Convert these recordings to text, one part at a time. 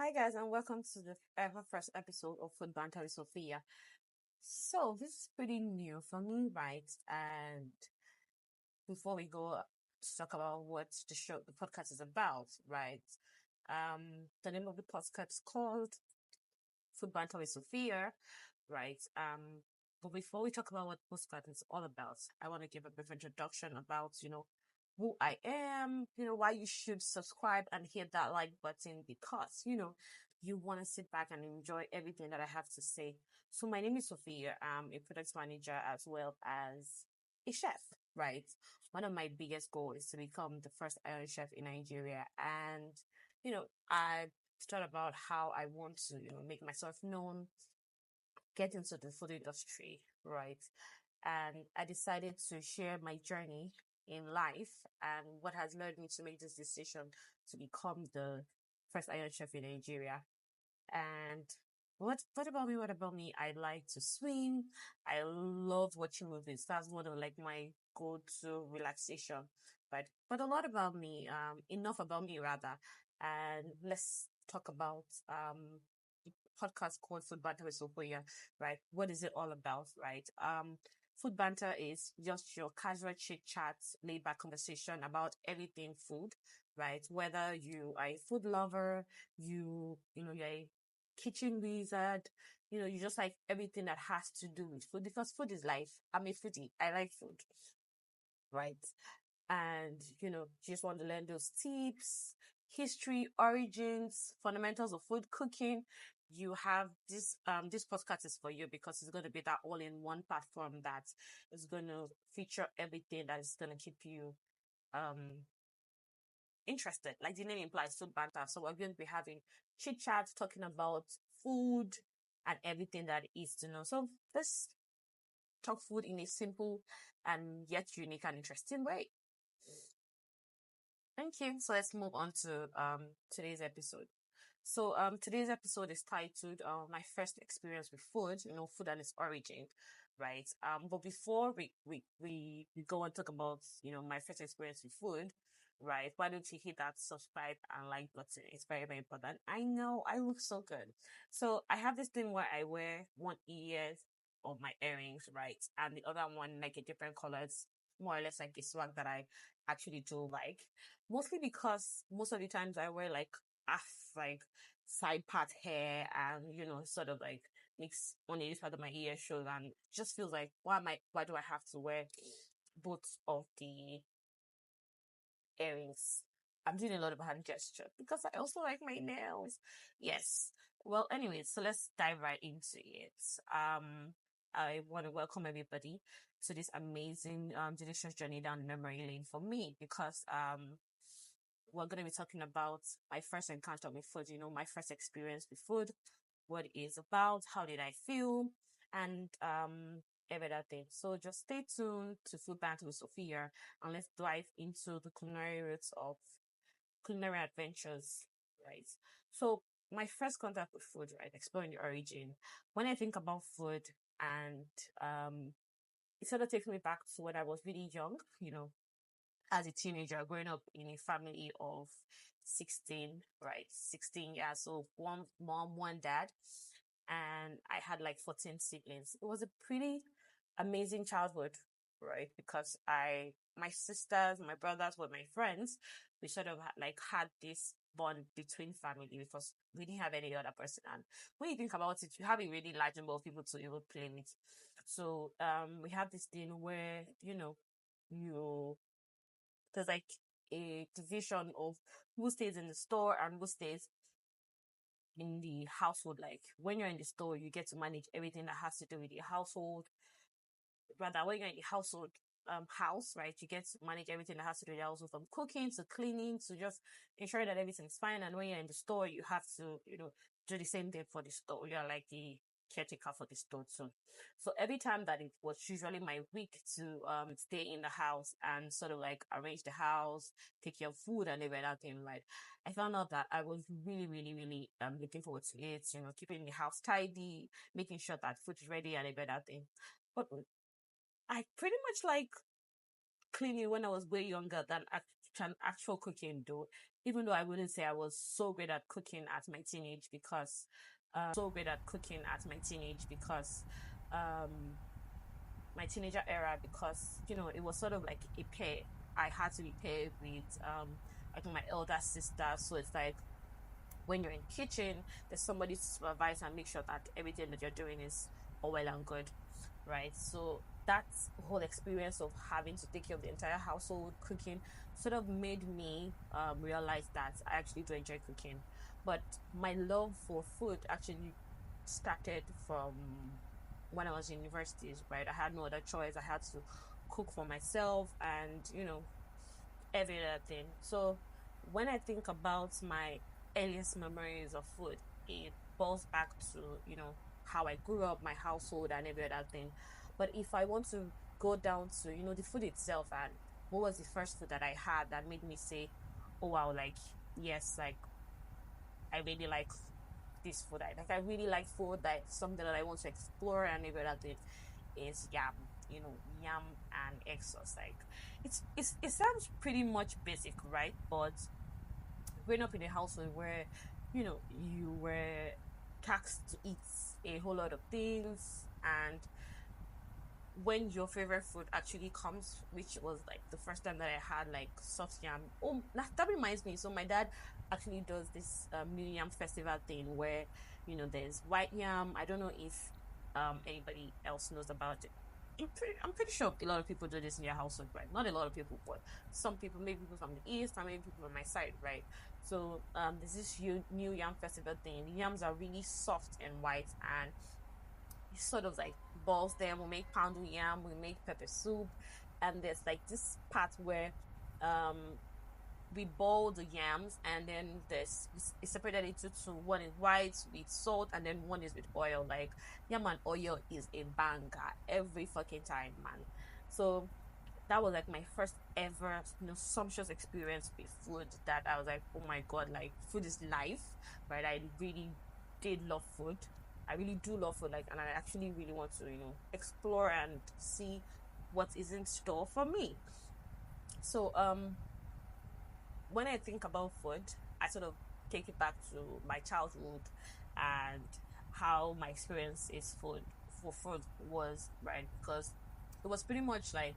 Hi guys, and welcome to the ever first episode of Food Banter with Sophia. So this is pretty new for me, right? And before we go to talk about what the podcast is about, right? The name of the podcast is called Food Banter with Sophia, right? But before we talk about what podcast is all about, I want to give a brief introduction about, who I am, why you should subscribe and hit that like button because, you want to sit back and enjoy everything that I have to say. So my name is Sophia. I'm a product manager as well as a chef, right? One of my biggest goals is to become the first Iron chef in Nigeria. And, I thought about how I want to, make myself known, get into the food industry, right? And I decided to share my journey in life and what has led me to make this decision to become the first Iron chef in Nigeria. And what about me? What about me? I like to swim. I love watching movies. That's one of like my go-to relaxation. But a lot about me, enough about me rather. And let's talk about the podcast called Food Banter with Sophia, right? What is it all about, right? Food banter is just your casual chit chat, laid back conversation about everything food, right? Whether you are a food lover, you're a kitchen wizard, you just like everything that has to do with food because food is life. I'm a foodie. I like food, right? And, just want to learn those tips, history, origins, fundamentals of food cooking. You have this podcast is for you because it's going to be that all-in-one platform that is going to feature everything that is going to keep you um interested. Like the name implies, food banter. So we're going to be having chit chats, talking about food and everything that is to know. So let's talk food in a simple and yet unique and interesting way. Thank you. So let's move on to today's episode. So today's episode is titled my first experience with food, food and its origin, right? But before we go and talk about, my first experience with food, right? Why don't you hit that subscribe and like button? It's very, very important. I know I look so good. So I have this thing where I wear one ear of my earrings, right? And the other one like a different colors, more or less like a swag that I actually do like. Mostly because most of the times I wear like like side part hair and sort of like makes only this part of my ear shows and just feels like why do I have to wear both of the earrings? I'm doing a lot of hand gesture because I also like my nails. Yes. Well, anyways, so let's dive right into it. I want to welcome everybody to this amazing delicious journey down memory lane for me because we're going to be talking about my first encounter with food, my first experience with food, what it is about, how did I feel, and every other thing. So just stay tuned to Food Banter with Sophia and let's dive into the culinary roots of culinary adventures, right? So my first contact with food, right, exploring the origin. When I think about food and it sort of takes me back to when I was really young, as a teenager growing up in a family of 16, right? 16 years. So one mom, one dad, and I had like 14 siblings. It was a pretty amazing childhood, right? Because my sisters, my brothers were my friends. We sort of had this bond between family because we didn't have any other person. And when you think about it, you have a really large number of people to even play with. So, we have this thing where, you there's like a division of who stays in the store and who stays in the household. Like when you're in the store, you get to manage everything that has to do with the household. Rather, when you're in the household house, right, you get to manage everything that has to do with the household, from cooking to cleaning to just ensuring that everything's fine. And when you're in the store, you have to, do the same thing for the store. You're like the caretaker for the store too. So every time that it was usually my week to stay in the house and sort of like arrange the house, take care of food and everything, right? I found out that I was really, really, really looking forward to it, keeping the house tidy, making sure that food is ready and everything. But I pretty much like cleaning when I was way younger than actual cooking though. even though I wouldn't say I was so great at cooking at my teenage because um my teenager era, because it was sort of like a pair. I had to be paired with like my elder sister, so it's like when you're in the kitchen, there's somebody to supervise and make sure that everything that you're doing is all well and good, right? So that whole experience of having to take care of the entire household, cooking, sort of made me realize that I actually do enjoy cooking. But my love for food actually started from when I was in universities, right? I had no other choice. I had to cook for myself and, every other thing. So when I think about my earliest memories of food, it boils back to, how I grew up, my household, and every other thing. But if I want to go down to, the food itself, and what was the first food that I had that made me say, oh wow, like, yes, like, I really like this food. I really like food. That something that I want to explore, and every other thing is yam. Yam and egg sauce. Like, it sounds pretty much basic, right? But growing up in a household where you were taxed to eat a whole lot of things, and when your favorite food actually comes, which was like the first time that I had like soft yam. Oh, that reminds me. So my dad actually does this new yam festival thing where there's white yam. I don't know if anybody else knows about it. I'm pretty sure a lot of people do this in their household, right? Not a lot of people, but some people, maybe people from the east, and maybe people on my side, right? So there's this new yam festival thing. The yams are really soft and white, and you sort of like balls them. We make pounded yam, we make pepper soup, and there's like this part where we boil the yams, and then it's separated into two. One is white with salt, and then one is with oil. Like, yam and oil is a banger every fucking time, man. So that was like my first ever sumptuous experience with food, that I was like, oh my god, like, food is life, right? I really did love food. I really do love food, like, and I actually really want to explore and see what is in store for me. So when I think about food, I sort of take it back to my childhood and how my experience for food was, right? Because it was pretty much like,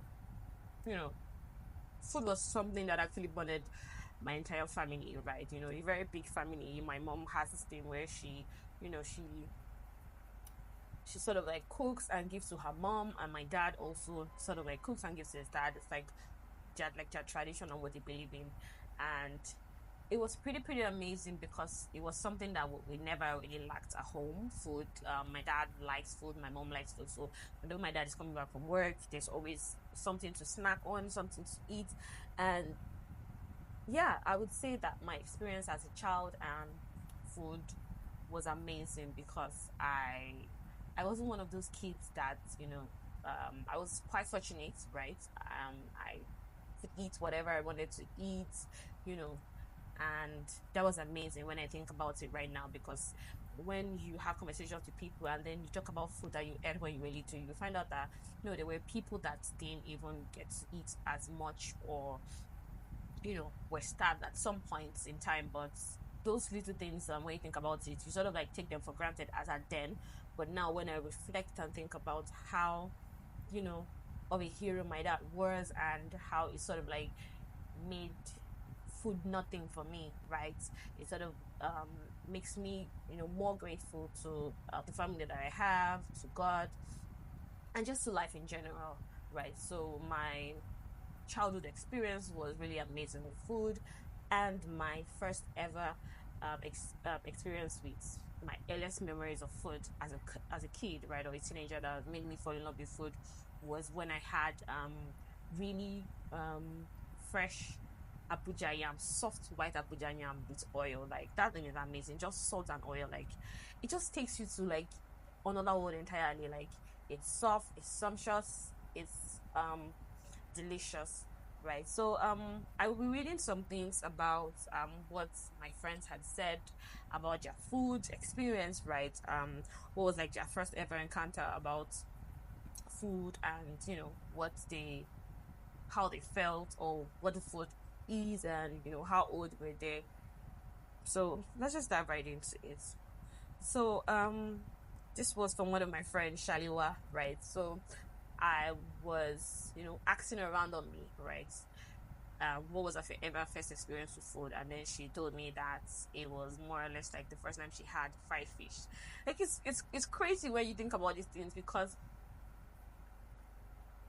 food was something that actually bonded my entire family, right? A very big family. My mom has this thing where she, she sort of like cooks and gives to her mom, and my dad also sort of like cooks and gives to his dad. It's like their tradition on what they believe in, and it was pretty amazing because it was something that we never really lacked at home. Food. My dad likes food. My mom likes food. So whenever my dad is coming back from work, there's always something to snack on, something to eat, and yeah, I would say that my experience as a child and food was amazing because I wasn't one of those kids that I was quite fortunate, right? I could eat whatever I wanted to eat, you know, and that was amazing when I think about it right now, because when you have conversations with people and then you talk about food that you ate when you were little, you find out that there were people that didn't even get to eat as much, or were starved at some points in time. But those little things, when you think about it, you sort of like take them for granted as a then. But now when I reflect and think about how of a hero my dad was, and how it sort of like made food nothing for me, right? It sort of makes me more grateful to the family that I have, to God, and just to life in general, right? So my childhood experience was really amazing with food, and my first ever experience with my earliest memories of food as a kid, right, or a teenager, that made me fall in love with food was when I had really fresh Abuja yam, soft white Abuja yam with oil. Like, that thing is amazing. Just salt and oil, like, it just takes you to like another world entirely. Like, it's soft, it's sumptuous, it's delicious, right? So I will be reading some things about what my friends had said about their food experience, right? What was like their first ever encounter about food, and what how they felt, or what the food is and how old we're there. So let's just dive right into it. So this was from one of my friends, Shaliwa, right? So I was, asking around on me, right? What was her ever first experience with food? And then she told me that it was more or less like the first time she had fried fish. Like it's crazy when you think about these things, because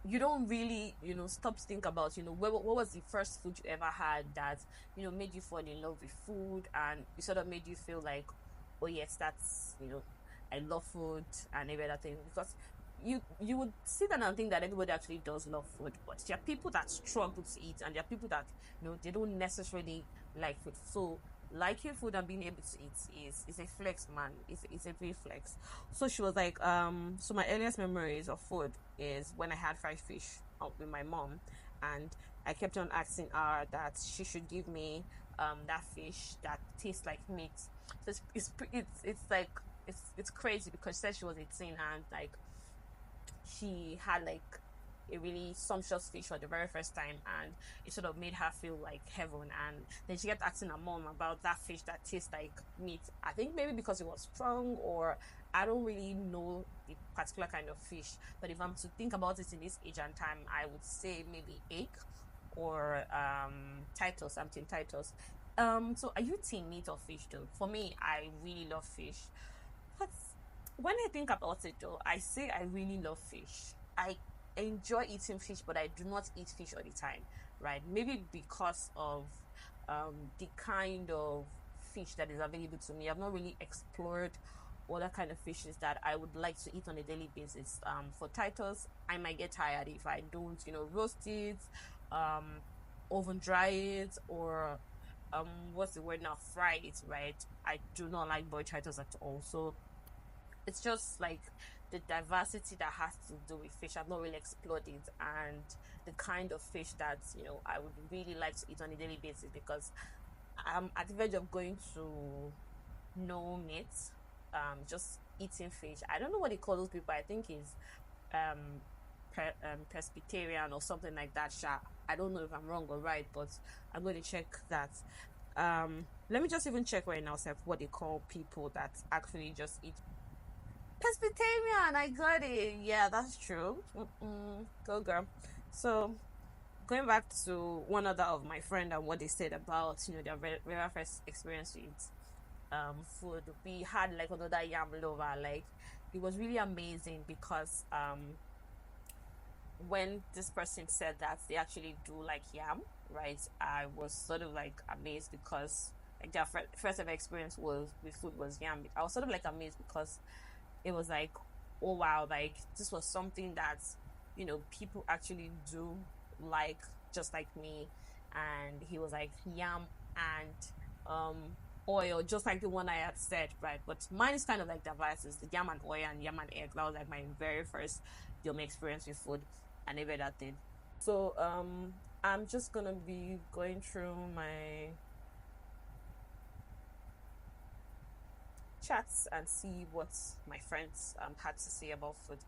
you don't really stop to think about what was the first food you ever had that made you fall in love with food, and it sort of made you feel like, oh yes, that's I love food and every other thing. Because you would sit down and think that everybody actually does love food, but there are people that struggle to eat, and there are people that they don't necessarily like food. So liking food and being able to eat is a flex, man. It's a big flex. So she was like, so my earliest memories of food is when I had fried fish with my mom, and I kept on asking her that she should give me that fish that tastes like meat. So it's like it's crazy, because she said she was 18 and like she had like a really sumptuous fish for the very first time, and it sort of made her feel like heaven. And then she kept asking her mom about that fish that tastes like meat. I think maybe because it was strong, or I don't really know the particular kind of fish, but if I'm to think about it in this age and time, I would say maybe egg or Titus, something Titus. So are you team meat or fish though? For me, I really love fish. But when I think about it though, I say I really love fish. I enjoy eating fish, but I do not eat fish all the time, right? Maybe because of the kind of fish that is available to me. I've not really explored other kind of fishes that I would like to eat on a daily basis. For Titus, I might get tired if I don't, roast it, oven dry it, or what's the word now, fry it, right? I do not like boiled Titus at all. So it's just like the diversity that has to do with fish. I've not really explored it, and the kind of fish that I would really like to eat on a daily basis, because I'm at the verge of going to no meat, just eating fish. I don't know what they call those people. I think is Presbyterian or something like that. I don't know if I'm wrong or right, but I'm going to check that. Let me just even check right now, Seth, what they call people that actually just eat. Presbyterian, I got it. Yeah, that's true. Go girl. So going back to one other of my friend and what they said about their very first experience with food, we had like another yam lover. Like it was really amazing, because when this person said that they actually do like yam, right, I was sort of like amazed, because like their first ever experience was with food was yam. I was sort of like amazed, because it was like, oh wow, like this was something that people actually do like, just like me. And he was like yam and oil, just like the one I had said, right? But mine is kind of like devices, the yam and oil and yam and egg. That was like my very first experience with food and every other thing. So I'm just gonna be going through my chats and see what my friends had to say about food.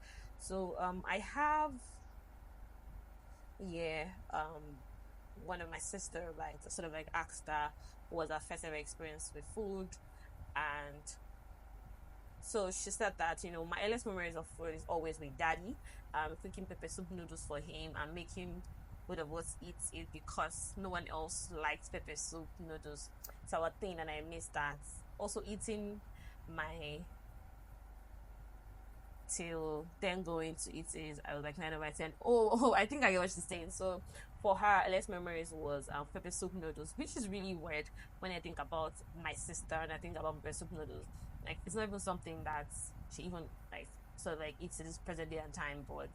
So I have one of my sister, like sort of like asked her what was her first ever experience with food, and so she said that my earliest memories of food is always with daddy, cooking pepper soup noodles for him and making both of us eat it, because no one else likes pepper soup noodles. It's our thing, and I miss that. Also eating my till then going to eat is, I was like 9 over 10. Oh, I think I get what she's saying. So for her, less memories was pepper soup noodles, which is really weird when I think about my sister and I think about pepper soup noodles. Like it's not even something that she even like so like eats in this present day and time. But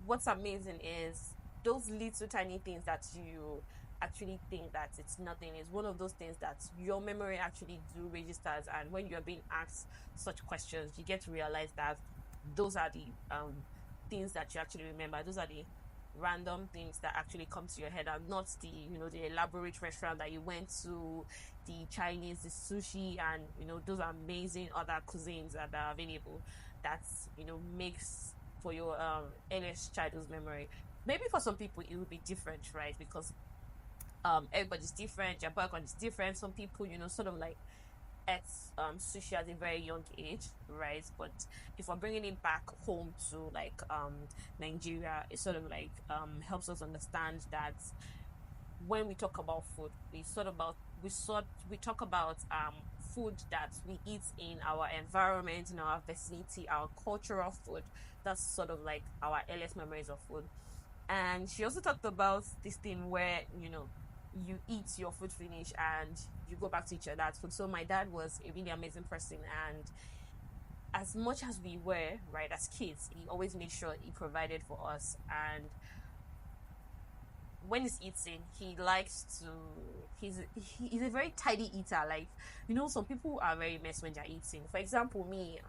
what's amazing is those little tiny things that you actually think that it's nothing is one of those things that your memory actually do registers, and when you're being asked such questions, you get to realize that those are the things that you actually remember. Those are the random things that actually come to your head, and not the the elaborate restaurant that you went to, the Chinese, the sushi, and those amazing other cuisines that are available, that makes for your earliest childhood memory. Maybe for some people it will be different, right? Because everybody's different, your background is different. Some people, sort of like at sushi at a very young age, right? But if we're bringing it back home to like Nigeria, it sort of like helps us understand that when we talk about food, we talk about food that we eat in our environment, in our vicinity, our cultural food. That's sort of like our earliest memories of food. And she also talked about this thing where you eat your food finish and you go back to each other's food. So my dad was a really amazing person, and as much as we were right as kids, he always made sure he provided for us. And when he's eating, he likes to he's a very tidy eater. Like, some people are very messy when they're eating. For example, me,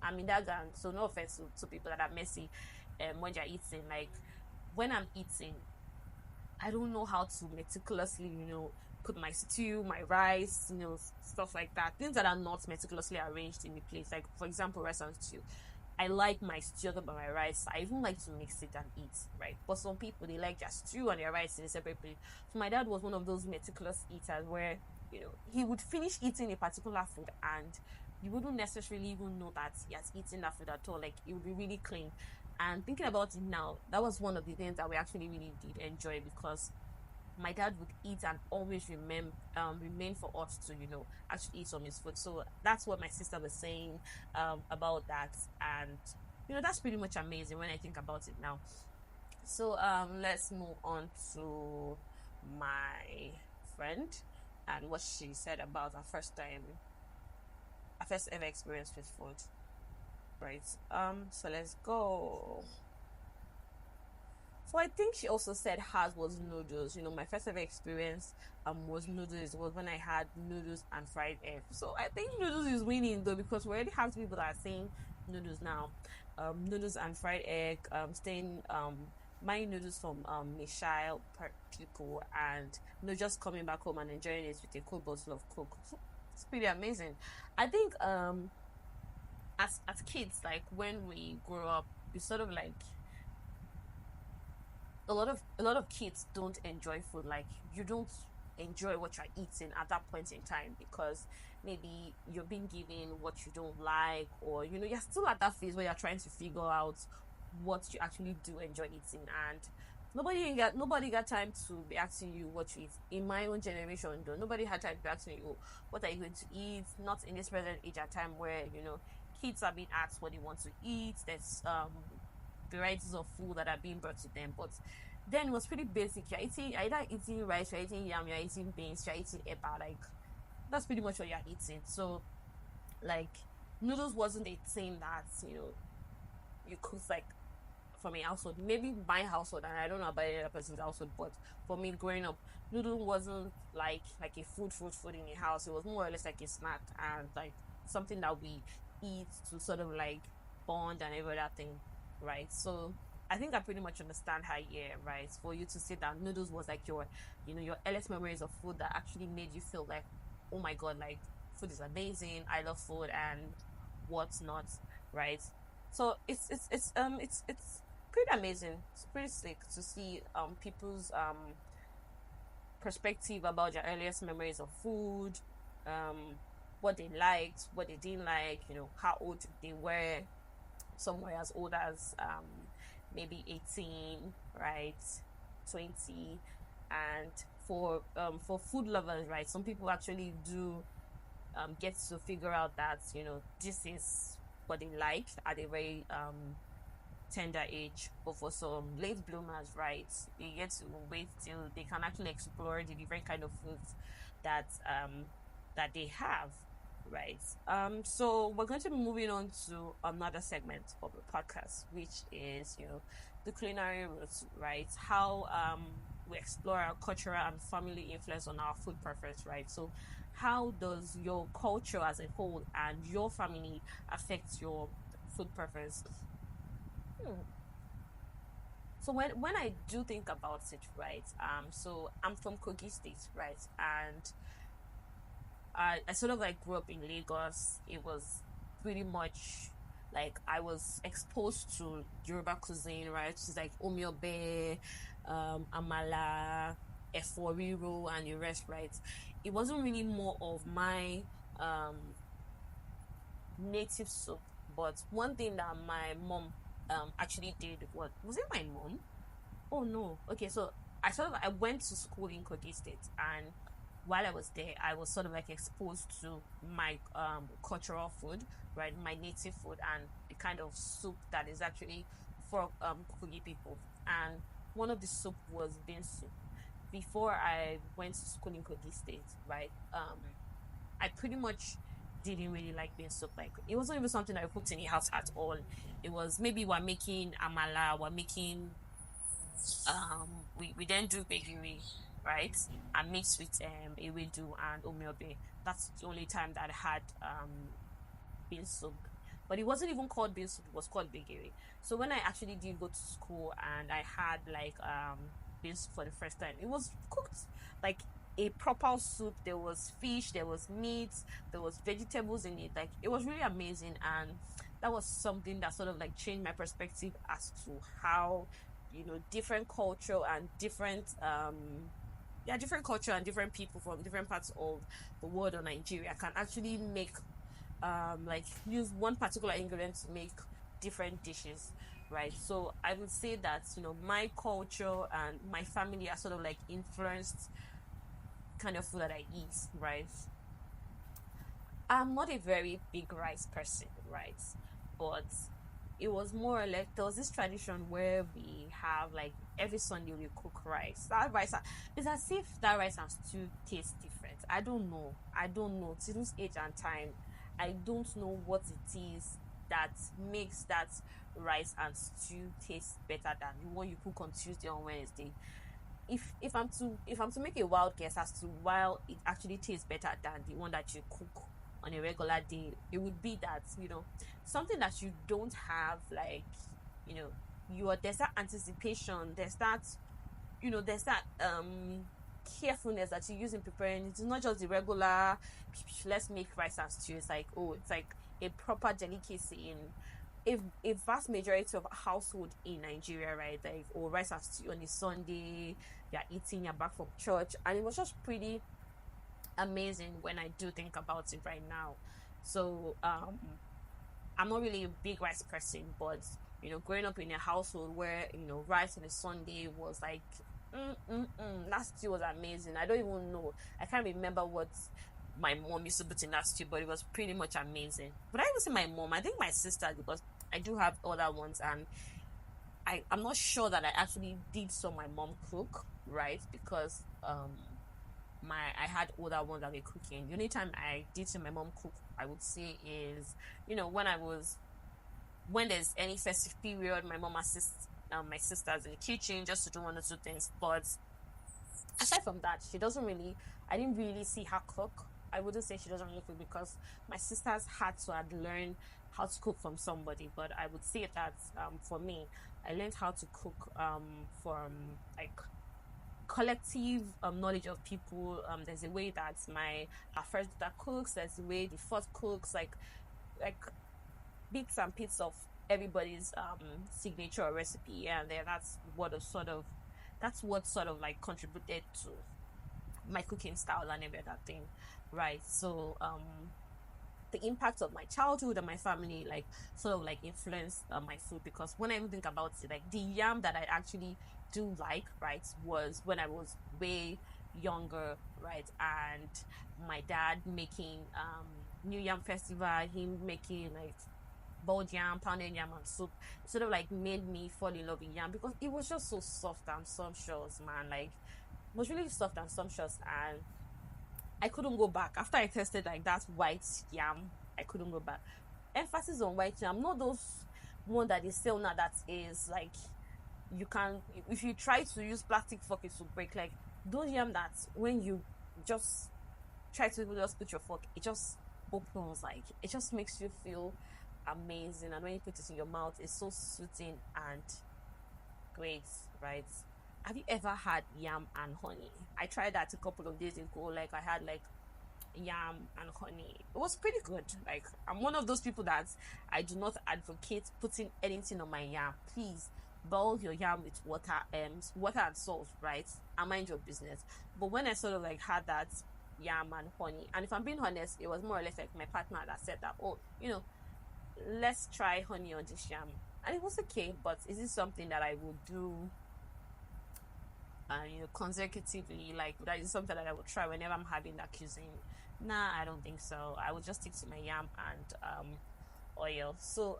I'm in that gang, so no offense to people that are messy when they're eating. Like, when I'm eating, I don't know how to meticulously, put my stew, my rice, stuff like that. Things that are not meticulously arranged in the place. Like, for example, rice and stew. I like my stew on my rice. I even like to mix it and eat, right? But some people, they like just stew and their rice in a separate plate. So my dad was one of those meticulous eaters where, he would finish eating a particular food and you wouldn't necessarily even know that he has eaten that food at all. Like, it would be really clean. And thinking about it now, that was one of the things that we actually really did enjoy, because my dad would eat and always remain for us to actually eat some his food. So that's what my sister was saying about that. And that's pretty much amazing when I think about it now. So let's move on to my friend and what she said about her first ever experience with food. Right. So let's go. So I think she also said hers was noodles. My first ever experience was noodles. It was when I had noodles and fried egg. So I think noodles is winning though, because we already have people that are saying noodles now. Noodles and fried egg. Buying noodles from Michelle people, and just coming back home and enjoying it with a cold bottle of Coke. So it's pretty amazing. I think as kids, like when we grow up, it's sort of like a lot of kids don't enjoy food. Like, you don't enjoy what you're eating at that point in time, because maybe you're being given what you don't like, or you're still at that phase where you're trying to figure out what you actually do enjoy eating. And nobody got time to be asking you what you eat. In my own generation though, nobody had time to be asking you, what are you going to eat? Not in this present age at time where kids are being asked what they want to eat. There's varieties of food that are being brought to them. But then it was pretty basic. You're either eating rice, you're eating yam, you're eating beans, you're eating eba. Like, that's pretty much what you're eating. So, like, noodles wasn't a thing that you cook like from a household. Maybe my household, and I don't know about any other person's household, but for me growing up, noodle wasn't like a food in a house. It was more or less like a snack, and like something that we eat to sort of like bond and every other thing, right? So I think I pretty much understand her here, right? For you to say that noodles was like your earliest memories of food that actually made you feel like, oh my god, like food is amazing, I love food and what's not, right? So it's pretty amazing. It's pretty sick to see people's perspective about their earliest memories of food, what they liked, what they didn't like, how old they were. Some were as old as maybe 18, right, 20. And for food lovers, right, some people actually do get to figure out that this is what they like at a very tender age. But for some late bloomers, right, they get to wait till they can actually explore the different kind of foods that they have, right? So we're going to be moving on to another segment of the podcast, which is the culinary roots, right? How we explore our cultural and family influence on our food preference, right? So how does your culture as a whole and your family affect your food preference? So when I do think about it, right, so I'm from Kogi State, right, and I sort of like grew up in Lagos. It was pretty much like I was exposed to Yoruba cuisine, right, which is like omiobe, amala, efforiro and the rest, right? It wasn't really more of my native soup. But one thing that my mom actually did was it my mom? Oh no. Okay, so I went to school in Kogi State, and while I was there, I was sort of like exposed to my cultural food, right? My native food and the kind of soup that is actually for Kogi people. And one of the soup was bean soup. Before I went to school in Kogi State, right? I pretty much didn't really like bean soup. Like it wasn't even something I cooked in the house at all. It was maybe we're making amala, we're making we then do bakery, right? And mix with ewedu and omyobe. That's the only time that I had bean soup. But it wasn't even called bean soup, it was called bakery. So when I actually did go to school and I had like bean soup for the first time, it was cooked like a proper soup. There was fish, there was meat, there was vegetables in it. Like it was really amazing, and that was something that sort of like changed my perspective as to how different culture and different culture and different people from different parts of the world or Nigeria can actually make like use one particular ingredient to make different dishes, right? So I would say that my culture and my family are sort of like influenced kind of food that I eat, right? I'm not a very big rice person, right? But it was more or less, there was this tradition where we have like every Sunday we cook rice. That rice, it's as if that rice and stew taste different. I don't know. To this age and time, I don't know what it is that makes that rice and stew taste better than the one you cook on Tuesday or Wednesday. If I'm to make a wild guess as to why it actually tastes better than the one that you cook on a regular day, it would be that something that you don't have, like there's that anticipation, there's that carefulness that you use in preparing. It's not just the regular let's make rice and stew. It's like a proper delicacy in if a vast majority of household in Nigeria, right? Like rice and stew on a Sunday, you're eating, you're back from church, and it was just pretty amazing when I do think about it right now. So I'm not really a big rice person, but growing up in a household where rice on a Sunday was like that stew was amazing. I don't even know, I can't remember what my mom used to put in that stew, but it was pretty much amazing. But I even say my mom, I think my sister, because I do have other ones, and I'm not sure that I actually did saw my mom cook, right? Because I had older ones that were cooking. The only time I did see my mom cook, I would say, is when there's any festive period, my mom assists my sisters in the kitchen just to do one or two things. But aside from that, I didn't really see her cook. I wouldn't say she doesn't really cook, because my sisters had learn how to cook from somebody. But I would say that for me, I learned how to cook from like collective knowledge of people. There's a way that our first daughter cooks, there's a way the fourth cooks, like bits and bits of everybody's signature recipe, and then that's what sort of like contributed to my cooking style and every other thing, right? So the impact of my childhood and my family like sort of like influenced my food, because when I even think about it, like the yam that I actually do like, right, was when I was way younger, right? And my dad making New Yam Festival, him making like boiled yam, pounded yam and soup, sort of like made me fall in love with yam, because it was just so soft and sumptuous, man. Like it was really soft and sumptuous, and I couldn't go back. After I tasted like that white yam, I couldn't go back. Emphasis on white yam, not those one that they sell now that is like you can, if you try to use plastic fork it will break. Like those yam that when you just try to just put your fork, it just opens, like it just makes you feel amazing, and when you put it in your mouth, it's so soothing and great, right? Have you ever had yam and honey? I tried that a couple of days ago. Like I had like yam and honey. It was pretty good. Like I'm one of those people that I do not advocate putting anything on my yam. Please boil your yam with water and salt, right? And mind your business. But when I sort of like had that yam and honey, and if I'm being honest, it was more or less like my partner that said that, oh, let's try honey on this yam. And it was okay, but is it something that I will do consecutively? Like, that is something that I will try whenever I'm having that cuisine? Nah, I don't think so. I will just stick to my yam and oil. So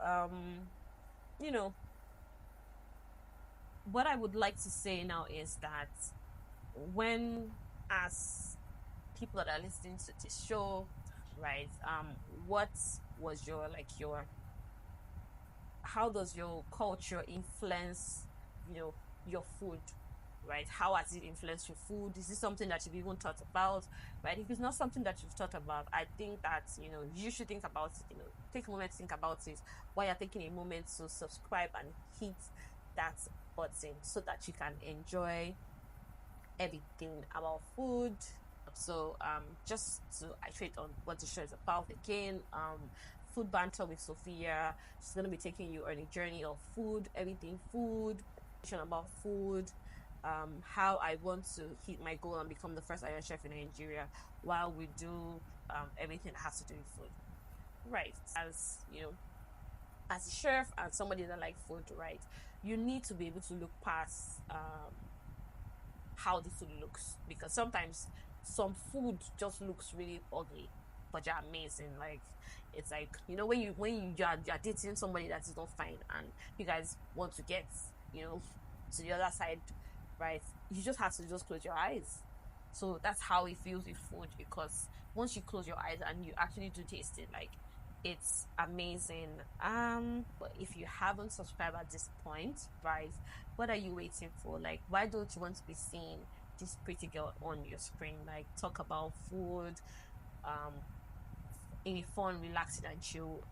you know what I would like to say now is that when, as people that are listening to this show, right, what was your how does your culture influence your food, right? How has it influenced your food? Is this something that you've even thought about, right? If it's not something that you've thought about, I think that you should think about it. Take a moment to think about it while you're taking a moment to subscribe and hit that button so that you can enjoy everything about food. So just to iterate on what the show is about again, food banter with Sophia. She's going to be taking you on a journey of food, everything food, about food, how I want to hit my goal and become the first Irish chef in Nigeria while we do everything that has to do with food. Right. As as a chef and somebody that likes food, right, you need to be able to look past how the food looks, because sometimes some food just looks really ugly but they're amazing. Like, it's like you're dating somebody that is not fine and you guys want to get to the other side, right? You just have to just close your eyes. So that's how it feels with food, because once you close your eyes and you actually do taste it, like, it's amazing. But if you haven't subscribed at this point, right, what are you waiting for? Like, why don't you want to be seeing this pretty girl on your screen, like, talk about food in a fun, relaxing and chill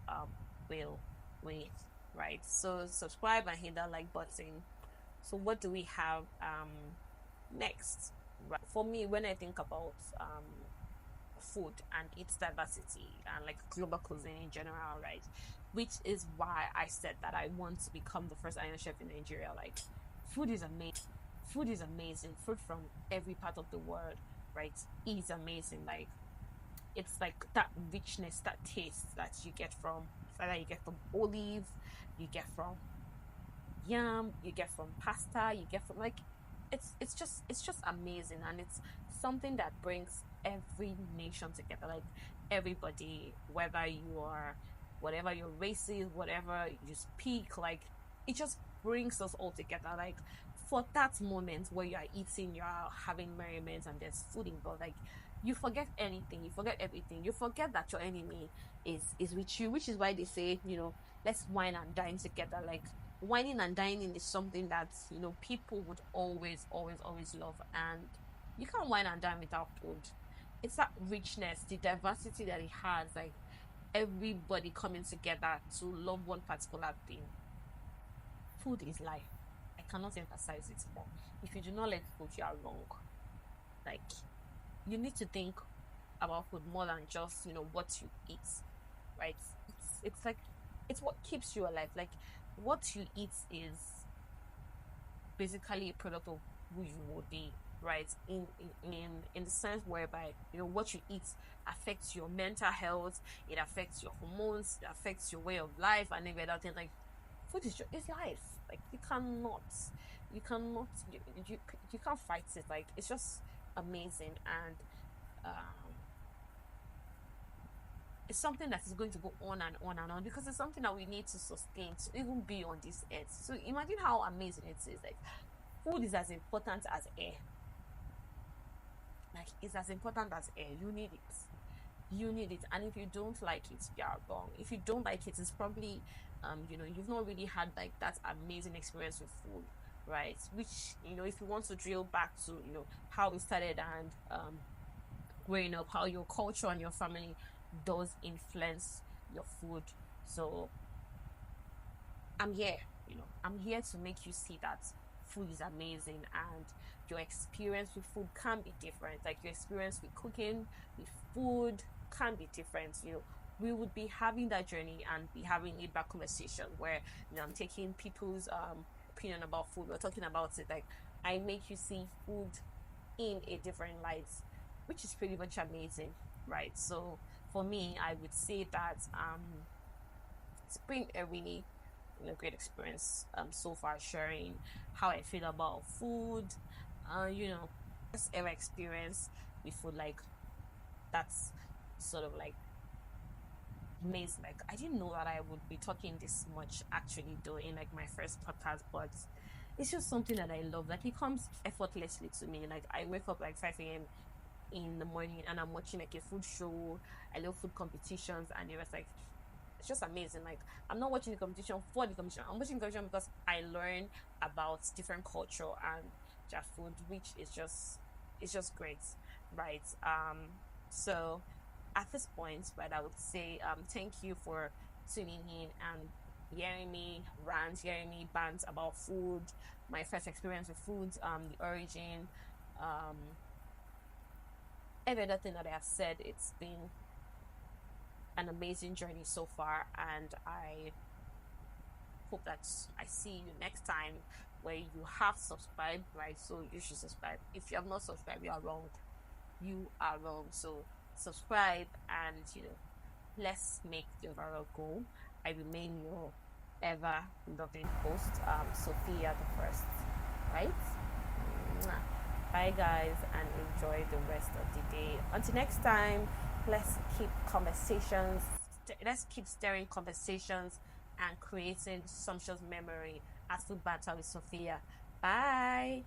way, right? So subscribe and hit that like button. So what do we have next? Right, for me, when I think about food and its diversity and like global cuisine in general, right, which is why I said that I want to become the first Irish chef in Nigeria. Like, food is amazing. Food from every part of the world, right, is amazing. Like, it's like that richness, that taste that you get from olive, you get from yam, you get from pasta, you get from, like, it's just amazing. And it's something that brings every nation together, like everybody, whether you are, whatever your race is, whatever you speak, like, it just brings us all together. Like, for that moment where you are eating, you are having merriment and there's food involved, like, you forget anything, you forget everything, you forget that your enemy is with you, which is why they say, let's wine and dine together. Like, whining and dining is something that people would always love, and you can't wine and dine without food. It's that richness, the diversity that it has, like everybody coming together to love one particular thing. Food is life. I cannot emphasize it more. If you do not like food, you are wrong. Like, you need to think about food more than just what you eat, right? It's like, it's what keeps you alive. Like, what you eat is basically a product of who you will be, right? In the sense whereby what you eat affects your mental health, it affects your hormones, it affects your way of life, and every other thing. Like, food is life. Like, you can't fight it. Like, it's just amazing. And it's something that is going to go on and on and on, because it's something that we need to sustain to even be on this earth. So imagine how amazing it is. Like, food is as important as air. Like, it's as important as air. You need it. And if you don't like it, you are wrong. If you don't like it, it's probably you've not really had like that amazing experience with food, right? Which if you want to drill back to how we started and growing up, how your culture and your family does influence your food. So I'm here to make you see that food is amazing, and your experience with food can be different. Like, your experience with cooking, with food, can be different. We would be having that journey and be having a back conversation where I'm taking people's opinion about food. We're talking about it. Like, I make you see food in a different light, which is pretty much amazing, right? So for me, I would say that it's been a really great experience so far, sharing how I feel about food. First ever experience with food, like that's sort of like amazing. Like, I didn't know that I would be talking this much actually though in like my first podcast, but it's just something that I love. Like, it comes effortlessly to me. Like, I wake up like 5 a.m. in the morning and I'm watching like a food show. I love food competitions, and it was like, it's just amazing. Like, I'm not watching the competition for the competition. I'm watching the competition because I learn about different culture and their food, which is just great, right? So at this point, right, I would say thank you for tuning in and hearing me rant, hearing me bant about food, my first experience with food, the origin, um, every other thing that I have said. It's been an amazing journey so far, and I hope that I see you next time, where you have subscribed, right? So you should subscribe. If you have not subscribed, you are wrong. You are wrong. So subscribe, and let's make the overall goal. I remain your ever loving host, Sophia the First, right? Mwah. Bye guys, and enjoy the rest of the day. Until next time, let's keep conversations. Let's keep stirring conversations and creating sumptuous memory as we banter with Sophia. Bye.